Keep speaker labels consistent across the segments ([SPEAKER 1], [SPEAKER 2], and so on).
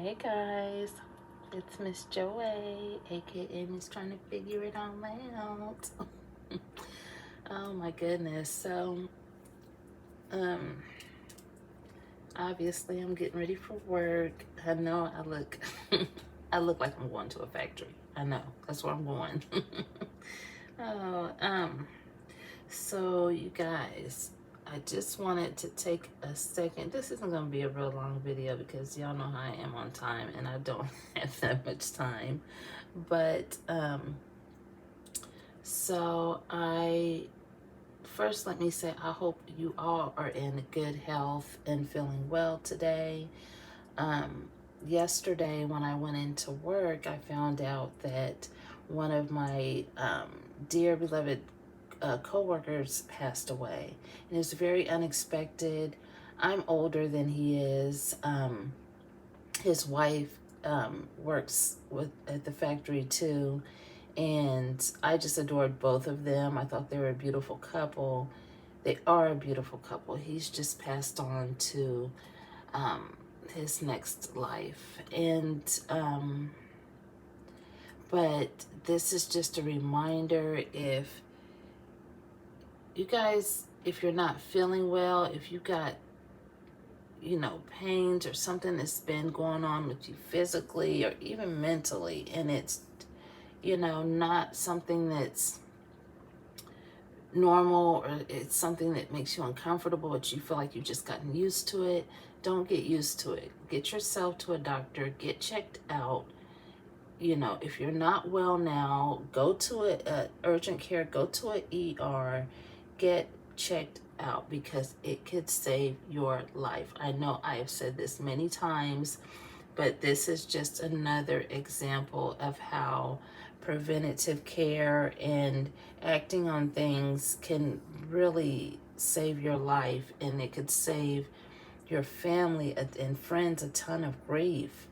[SPEAKER 1] Hey guys, it's Miss Joey, aka Miss Trying to Figure It All Out. Oh my goodness. Um, obviously I'm getting ready for work. I know I look, I look like I'm going to a factory. I know, that's where I'm going. Oh, so you guys, I just wanted to take a second. This isn't going to be a real long video because y'all know how I am on time and I don't have that much time. But so let me say I hope you all are in good health and feeling well today. Yesterday when I went into work, I found out that one of my dear beloved co-workers passed away, and it was very unexpected. I'm older than he is. His wife works at the factory too, and I just adored both of them. I thought they were a beautiful couple. They are a beautiful couple. He's just passed on to his next life, and but this is just a reminder, if you guys, if you're not feeling well, if you got, pains or something that's been going on with you physically or even mentally, and it's, not something that's normal, or it's something that makes you uncomfortable, but you feel like you've just gotten used to it, don't get used to it. Get yourself to a doctor, get checked out. If you're not well now, go to a urgent care, go to an ER, get checked out, because it could save your life. I know I have said this many times, but this is just another example of how preventative care and acting on things can really save your life, and it could save your family and friends a ton of grief.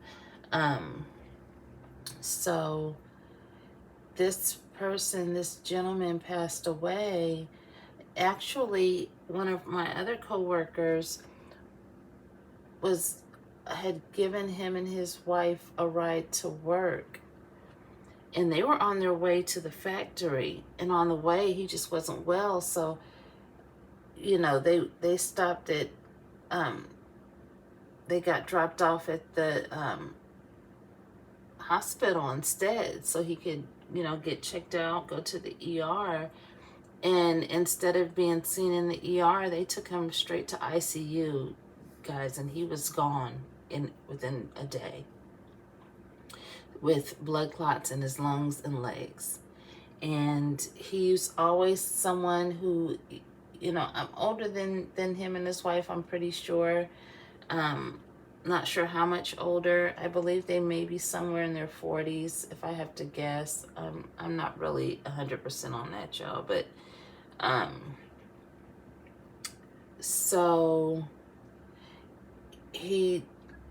[SPEAKER 1] So this gentleman passed away. Actually, one of my other coworkers had given him and his wife a ride to work, and they were on their way to the factory, and on the way he just wasn't well, so they stopped at they got dropped off at the hospital instead, so he could get checked out, go to the ER. And instead of being seen in the ER, they took him straight to ICU, guys, and he was gone within a day with blood clots in his lungs and legs. And he's always someone who, I'm older than him and his wife, I'm pretty sure. Not sure how much older. I believe they may be somewhere in their 40s, if I have to guess. I'm not really 100% on that, y'all, but so he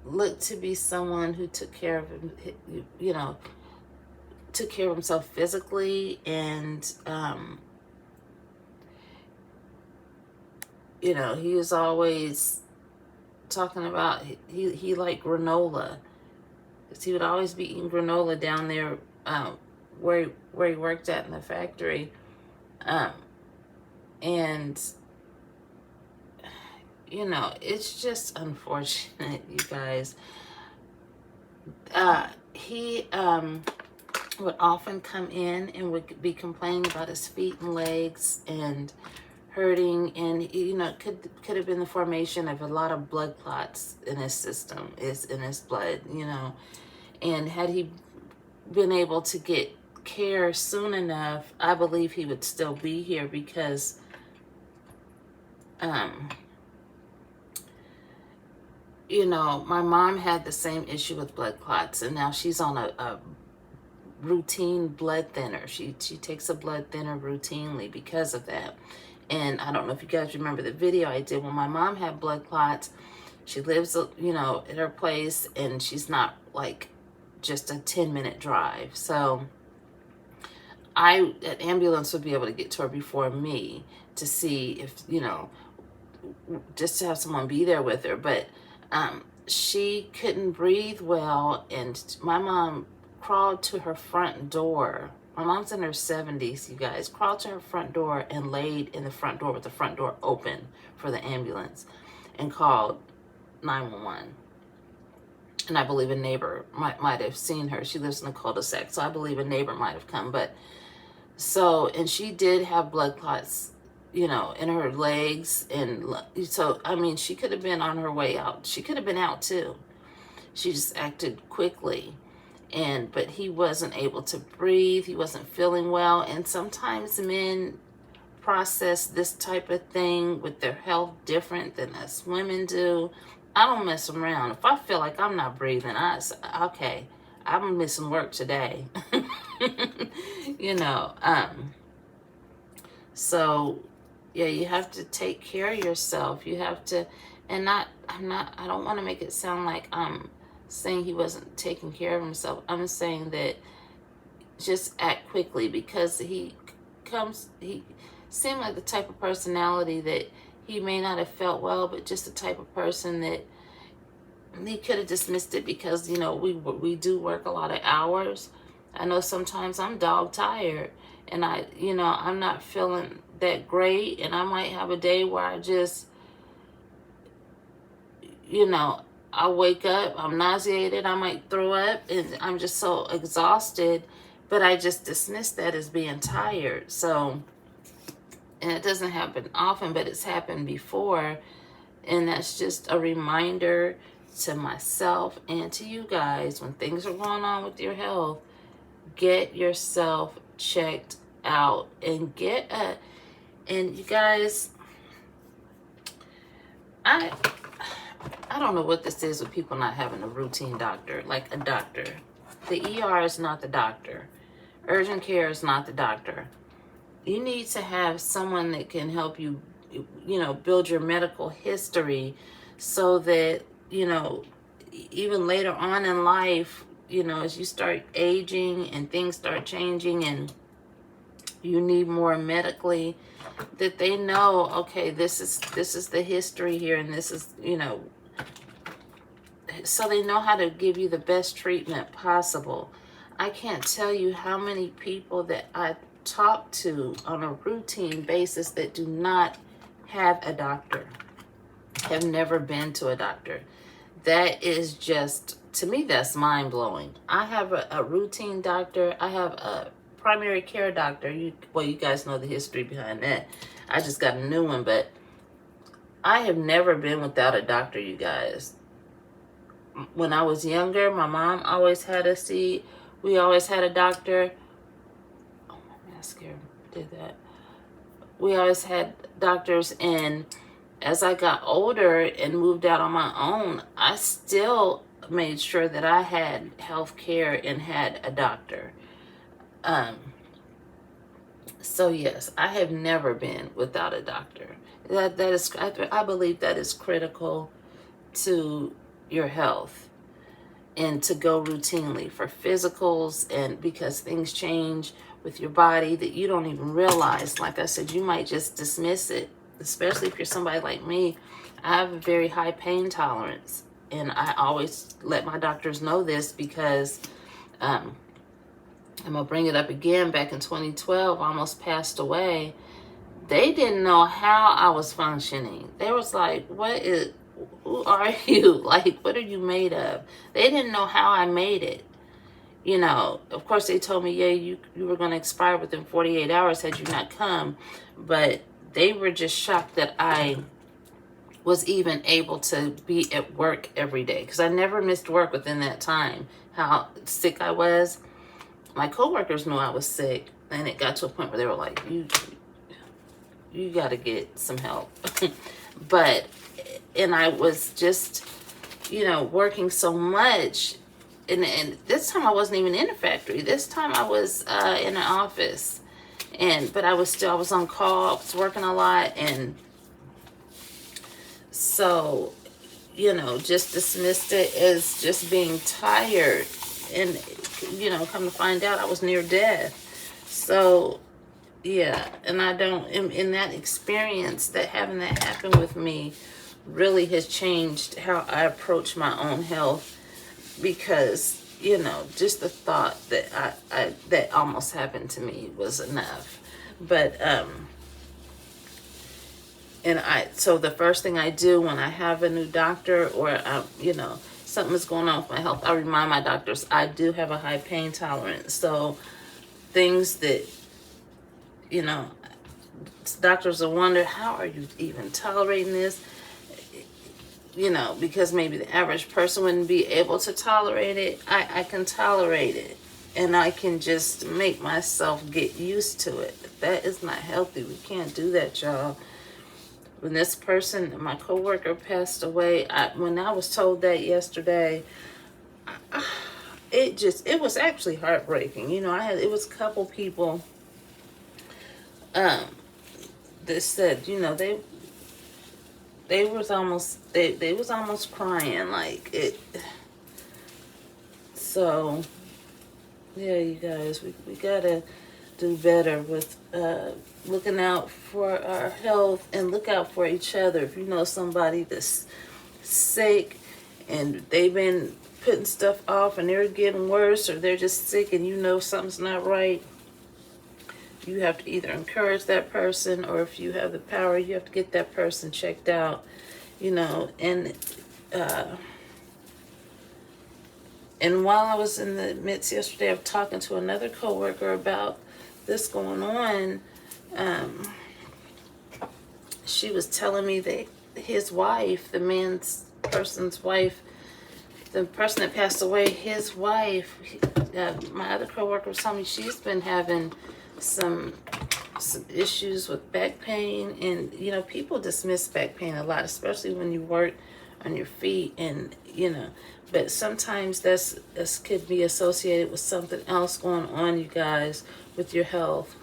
[SPEAKER 1] looked to be someone who took care of him, took care of himself physically, and he was always talking about he liked granola, because he would always be eating granola down there where he worked at in the factory, and it's just unfortunate, you guys. He would often come in and would be complaining about his feet and legs and hurting, and it could have been the formation of a lot of blood clots in his system, is in his blood, and had he been able to get care soon enough, I believe he would still be here, because my mom had the same issue with blood clots, and now she's on a routine blood thinner. She takes a blood thinner routinely because of that. And I don't know if you guys remember the video I did when my mom had blood clots. She lives, at her place, and she's not like just a 10-minute drive. So an ambulance would be able to get to her before me, to see if, just to have someone be there with her. But she couldn't breathe well, and my mom crawled to her front door. My mom's in her 70s, you guys. Crawled to her front door and laid in the front door with the front door open for the ambulance and called 911. And I believe a neighbor might have seen her. She lives in a cul-de-sac, so I believe a neighbor might have come. But so, and she did have blood clots, you know, in her legs. And so, I mean, she could have been on her way out. She could have been out too. She just acted quickly. But he wasn't able to breathe. He wasn't feeling well. And sometimes men process this type of thing with their health different than us women do. I don't mess around. If I feel like I'm not breathing, okay, I'm missing work today. You know, so yeah, you have to take care of yourself. You have to, and I don't want to make it sound like I'm saying he wasn't taking care of himself. I'm saying that just act quickly, because he seemed like the type of personality that he may not have felt well, but just the type of person that he could have dismissed it because, you know, we do work a lot of hours. I know sometimes I'm dog tired and I'm not feeling that great, and I might have a day where I just, I wake up, I'm nauseated, I might throw up, and I'm just so exhausted, but I just dismiss that as being tired. So, and it doesn't happen often, but it's happened before, and that's just a reminder to myself and to you guys, when things are going on with your health, get yourself checked out and and you guys, I don't know what this is with people not having a routine doctor, like a doctor. The ER is not the doctor. Urgent care is not the doctor. You need to have someone that can help you, build your medical history so that, even later on in life, as you start aging and things start changing and you need more medically, that they know, okay, this is the history here, and this is, so they know how to give you the best treatment possible. I can't tell you how many people that I talk to on a routine basis that do not have a doctor, have never been to a doctor. That is just, to me, that's mind-blowing. I have a routine doctor. I have a primary care doctor. You guys know the history behind that. I just got a new one, but I have never been without a doctor, you guys. When I was younger, my mom always had us see. We always had a doctor. Oh, my mascara did that. We always had doctors, and as I got older and moved out on my own, I still made sure that I had health care and had a doctor. So yes, I have never been without a doctor. That is, I believe that is critical to your health, and to go routinely for physicals, and because things change with your body that you don't even realize. Like I said, you might just dismiss it, especially if you're somebody like me. I have a very high pain tolerance, and I always let my doctors know this, because I'm gonna bring it up again. Back in 2012, I almost passed away. They didn't know how I was functioning. They was like, who are you? Like, what are you made of? They didn't know how I made it. Of course they told me, yeah, you were going to expire within 48 hours had you not come. But they were just shocked that I was even able to be at work every day, because I never missed work within that time. How sick I was. My coworkers knew I was sick, and it got to a point where they were like, you got to get some help. And I was just, working so much. And this time I wasn't even in a factory. This time I was in an office. But I was on call. I was working a lot. And so, just dismissed it as just being tired. And, come to find out, I was near death. So, yeah. And I don't, in that experience, having that happen with me really has changed how I approach my own health, because you know, just the thought that I that almost happened to me was enough. But and so the first thing I do when I have a new doctor, or you know, something is going on with my health, I remind my doctors I do have a high pain tolerance. So things that, you know, doctors will wonder, how are you even tolerating this? You know, because maybe the average person wouldn't be able to tolerate it. I can tolerate it, and I can just make myself get used to it. That is not healthy. We can't do that, y'all. When this person, my coworker, passed away, when I was told that yesterday, it was actually heartbreaking. You know, it was a couple people um, that said, you know, they was almost crying, like it. So yeah, you guys, we gotta do better with looking out for our health, and look out for each other. If you know somebody that's sick and they've been putting stuff off and they're getting worse, or they're just sick and you know something's not right, you have to either encourage that person, or if you have the power, you have to get that person checked out, you know. Uh, and while I was in the midst yesterday of talking to another coworker about this going on, um, she was telling me that his wife, person's wife, the person that passed away, his wife, my other coworker was telling me she's been having some issues with back pain. And you know, people dismiss back pain a lot, especially when you work on your feet, and you know, but sometimes this could be associated with something else going on, you guys, with your health.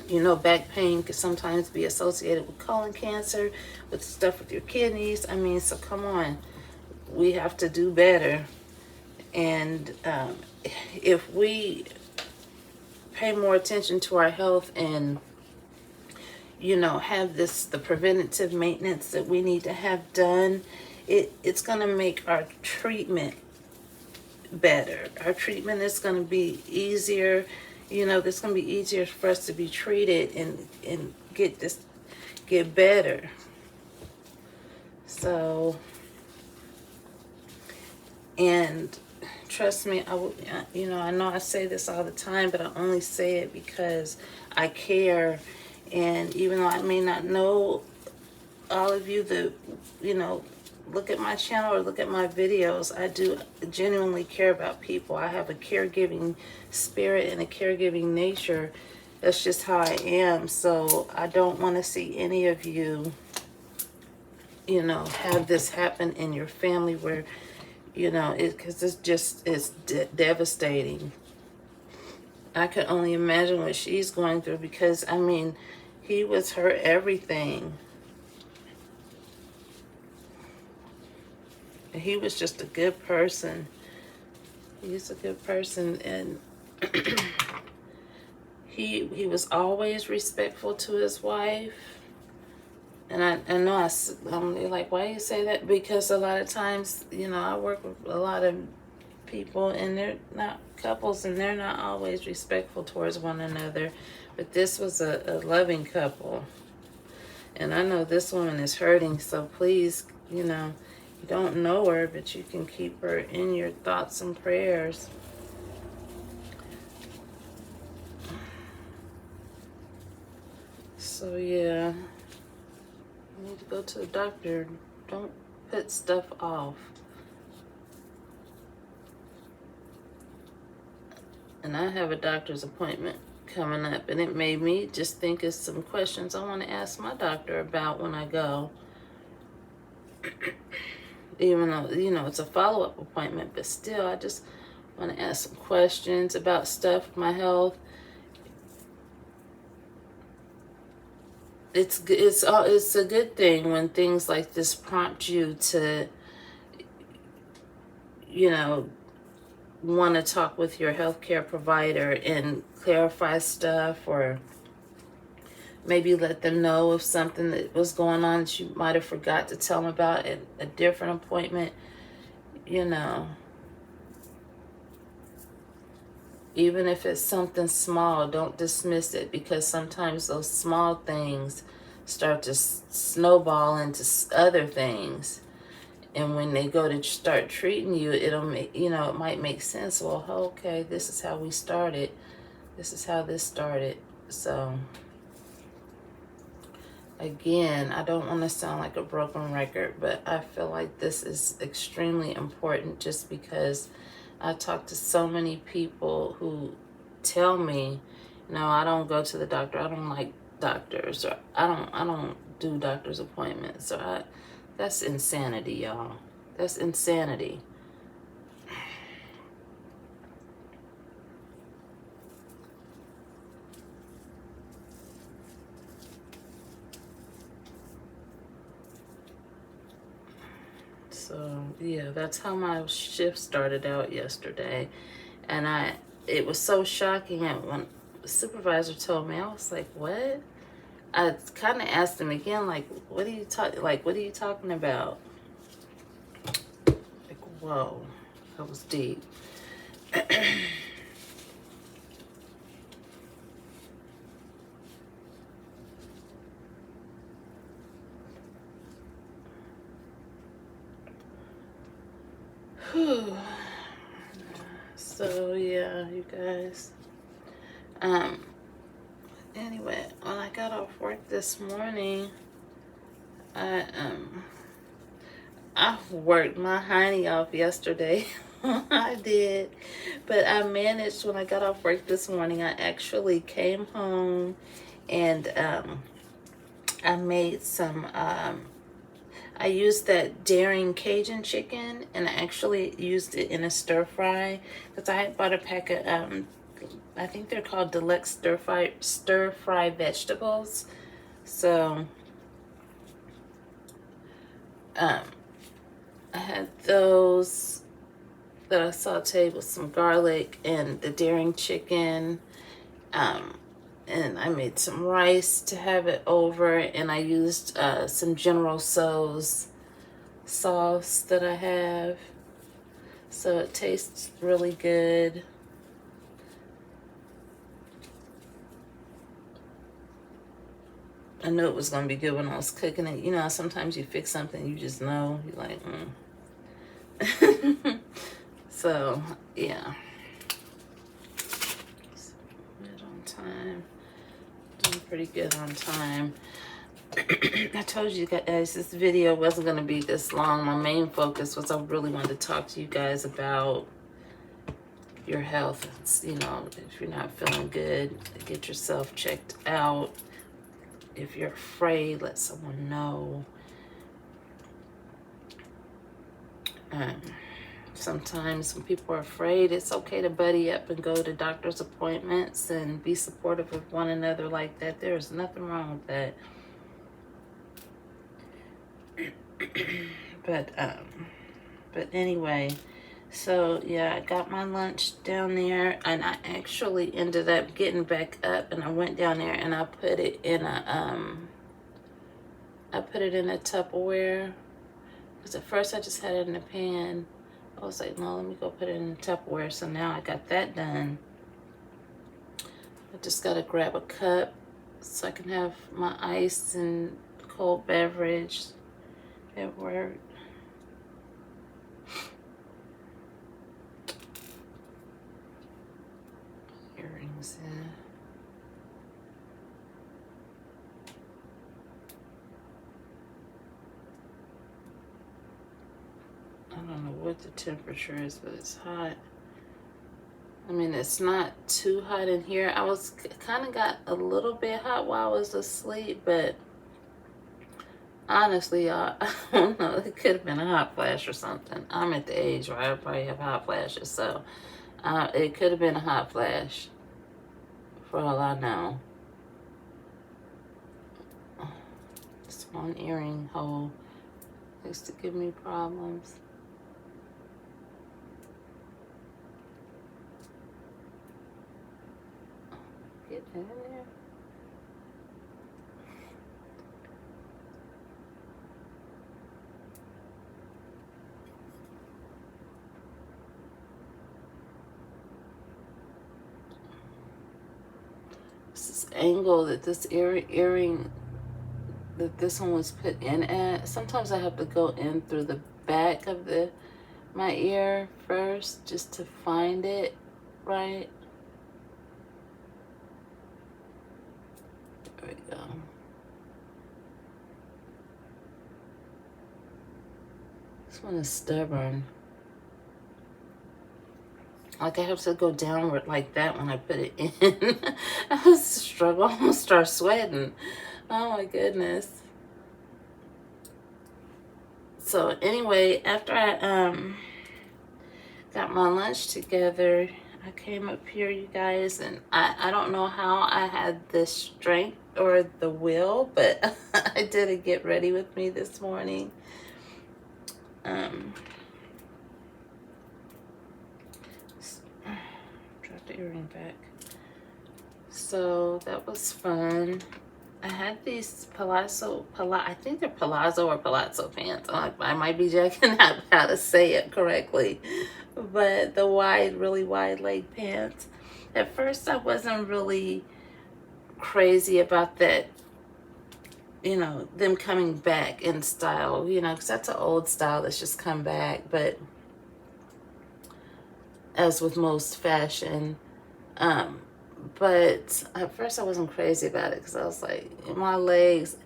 [SPEAKER 1] You know, back pain could sometimes be associated with colon cancer, with stuff with your kidneys. I mean, so come on, we have to do better. And if we pay more attention to our health, and you know, have the preventative maintenance that we need to have done, it's going to make our treatment better. Our treatment is going to be easier. You know, it's going to be easier for us to be treated and get better. So, and trust me, you know, I know I say this all the time, but I only say it because I care. And even though I may not know all of you that, you know, look at my channel or look at my videos, I do genuinely care about people. I have a caregiving spirit and a caregiving nature. That's just how I am. So I don't want to see any of you, you know, have this happen in your family, where, you know, because it's devastating. I could only imagine what she's going through, because I mean, he was her everything. He was just a good person. He's a good person, and he was always respectful to his wife. And I know they're like, why do you say that? Because a lot of times, you know, I work with a lot of people, and they're not couples, and they're not always respectful towards one another. But this was a loving couple. And I know this woman is hurting, so please, you know, you don't know her, but you can keep her in your thoughts and prayers. So yeah, you need to go to the doctor. Don't put stuff off. And I have a doctor's appointment coming up, and it made me just think of some questions I want to ask my doctor about when I go. Even though, you know, it's a follow-up appointment, but still, I just want to ask some questions about stuff, my health. It's a good thing when things like this prompt you to, you know, want to talk with your healthcare provider and clarify stuff, or Maybe let them know of something that was going on that you might have forgot to tell them about at a different appointment. You know, even if it's something small, don't dismiss it, because sometimes those small things start to snowball into other things. And when they go to start treating you, it'll make, you know, it might make sense. Well, okay, this is how we started. This is how this started. So, again, I don't want to sound like a broken record, but I feel like this is extremely important, just because I talk to so many people who tell me, no, I don't go to the doctor. I don't like doctors, or I don't do doctor's appointments. Or that's insanity, y'all. That's insanity. So yeah, that's how my shift started out yesterday. And it was so shocking that when the supervisor told me, I was like, what? I kind of asked him again, like, what are you talking about? Like, whoa, that was deep. So yeah, you guys. Anyway, when I got off work this morning, I worked my hiney off yesterday. I did. But I managed. When I got off work this morning, I actually came home and I made some, I used that daring Cajun chicken, and I actually used it in a stir fry, because I had bought a pack of, I think they're called deluxe stir fry vegetables. So I had those that I sauteed with some garlic and the daring chicken. And I made some rice to have it over, and I used some General Tso's sauce that I have. So it tastes really good. I knew it was going to be good when I was cooking it. You know, sometimes you fix something, you just know. You're like, So, yeah. Good on time. Doing pretty good on time. I told you guys this video wasn't going to be this long. My main focus was I really wanted to talk to you guys about your health. It's, you know, if you're not feeling good, get yourself checked out. If you're afraid, let someone know. Sometimes when people are afraid, it's okay to buddy up and go to doctor's appointments and be supportive of one another like that. There's nothing wrong with that. But anyway, so yeah, I got my lunch down there, and I actually ended up getting back up, and I went down there and I put it in a Tupperware, because at first I just had it in a pan. I was like, no, let me go put it in a Tupperware. So now I got that done. I just gotta grab a cup so I can have my ice and cold beverage at work. Earrings in. I don't know what the temperature is, but it's hot. I mean, it's not too hot in here. I was kind of got a little bit hot while I was asleep, but honestly, y'all, I don't know. It could have been a hot flash or something. I'm at the age where I probably have hot flashes, so it could have been a hot flash, for all I know. This one earring hole used to give me problems. Get in there. this angle that this earring, that this one was put in at. Sometimes I have to go in through the back of my ear first just to find it right. There we go. This one is stubborn. Like I have to go downward like that when I put it in. I was struggling, I almost start sweating. Oh my goodness. So anyway, after I got my lunch together, I came up here, you guys, and I don't know how I had the strength or the will, but I did a get ready with me this morning. Drop the earring back. So that was fun. I had these I think they're palazzo or palazzo pants. I might be jacking out how to say it correctly, but the really wide leg pants. At first I wasn't really crazy about that, you know, them coming back in style, you know, because that's an old style that's just come back. But as with most fashion, but at first I wasn't crazy about it because I was like, my legs,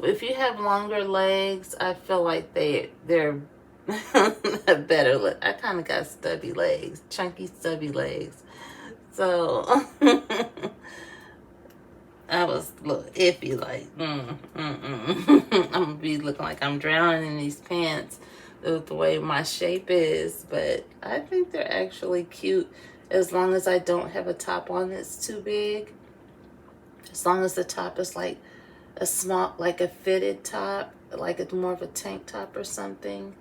[SPEAKER 1] if you have longer legs, I feel like they're better. I kind of got stubby legs, chunky stubby legs. So I was a little iffy, like, I'm gonna be looking like I'm drowning in these pants with the way my shape is. But I think they're actually cute as long as I don't have a top on that's too big. As long as the top is like a small, like a fitted top, like it's more of a tank top or something,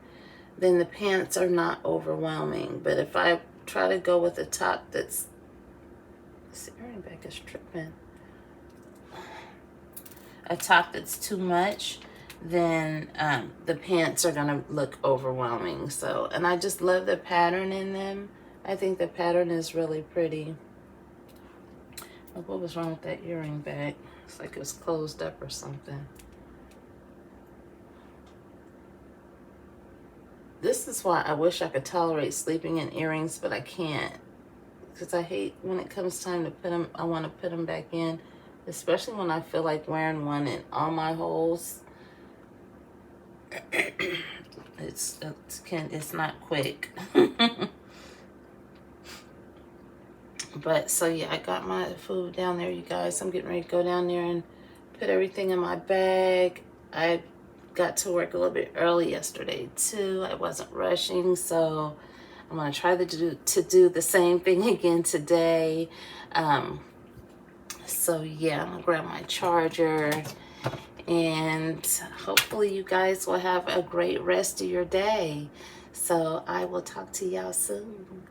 [SPEAKER 1] then the pants are not overwhelming. But if I try to go with a top that's, this earring back is tripping, a top that's too much, then the pants are gonna look overwhelming. So, and I just love the pattern in them. I think the pattern is really pretty. Look, what was wrong with that earring back? It's like it was closed up or something. This is why I wish I could tolerate sleeping in earrings, but I can't. Because I hate when it comes time to put them, I want to put them back in, especially when I feel like wearing one in all my holes. It's not quick. But so yeah, I got my food down there, you guys. I'm getting ready to go down there and put everything in my bag. I got to work a little bit early yesterday too. I wasn't rushing, so I'm gonna try to do the same thing again today. So yeah, I'm gonna grab my charger, and hopefully you guys will have a great rest of your day. So I will talk to y'all soon.